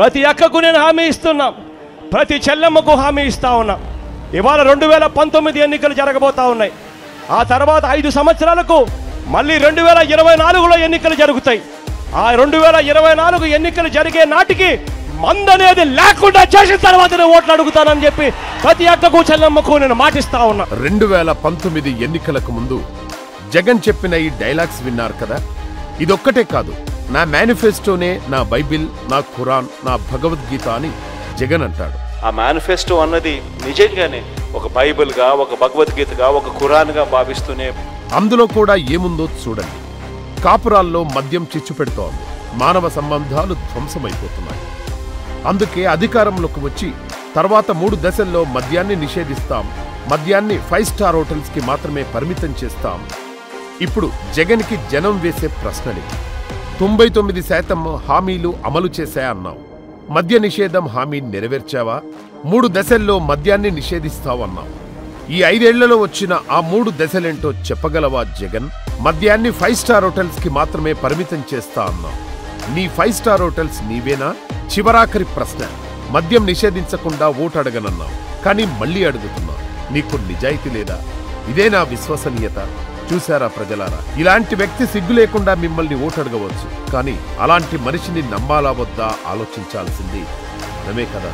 ప్రతి అక్కకు నేను హామీ ఇస్తున్నా, ప్రతి చెల్లెమ్మకు హామీ ఇస్తా ఉన్నా. ఇవాళ 2019 ఎన్నికలు జరగబోతా ఉన్నాయి. ఆ తర్వాత 5 సంవత్సరాలకు మళ్ళీ 2024లో ఎన్నికలు జరుగుతాయి. ఆ 2024 ఎన్నికలు జరిగే నాటికి మందనేది లేకుండా చేసిన తర్వాత నేను ఓట్లు అడుగుతానని చెప్పి ప్రతి అక్కకు చెల్లెమ్మకు నేను మాటిస్తా ఉన్నా. 2019 ఎన్నికలకు ముందు జగన్ చెప్పిన ఈ డైలాగ్స్ విన్నారు కదా. ఇదొక్కటే కాదు, నా మేనిఫెస్టోనే నా బైబిల్, నా ఖురాన్, నా భగవద్గీత అని జగన్ అంటాడు. ఆ మేనిఫెస్టో అన్నది నిజంగానే ఒక బైబిల్గా, ఒక భగవద్గీతగా, ఒక ఖురాన్గా భావిస్తూనే అందులో కూడా ఏముందో చూడండి. కాపురాల్లో మద్యం చిచ్చు పెడుతోంది, మానవ సంబంధాలు ధ్వంసమైపోతున్నాయి. అందుకే అధికారంలోకి వచ్చి తర్వాత 3 దశల్లో మద్యాన్ని నిషేధిస్తాం, మద్యాన్ని 5 స్టార్ హోటల్స్కి మాత్రమే పరిమితం చేస్తాం. ఇప్పుడు జగన్కి జనం వేసే ప్రశ్నలే. 99% హామీలు అమలు చేశా అన్నావు, మద్య నిషేధం హామీ నెరవేర్చావా? 3 దశల్లో మద్యాన్ని నిషేధిస్తావన్నావు. ఈ 5 ఏళ్లలో వచ్చిన ఆ 3 దశలేంటో చెప్పగలవా జగన్? మద్యాన్ని 5 స్టార్ హోటల్స్కి మాత్రమే పరిమితం చేస్తా అన్నావు. నీ 5 స్టార్ హోటల్స్ నీవేనా? చివరాఖరి ప్రశ్న, మద్యం నిషేధించకుండా ఓటు అడగనన్నావు, కానీ మళ్ళీ అడుగుతున్నావు. నీకు నిజాయితీ లేదా? ఇదే నా విశ్వసనీయత. చూశారా ప్రజలారా, ఇలాంటి వ్యక్తి సిగ్గు లేకుండా మిమ్మల్ని ఓటు అడగవచ్చు, కానీ అలాంటి మనిషిని నమ్మాలా వద్దా ఆలోచించాల్సింది మనమే కదా.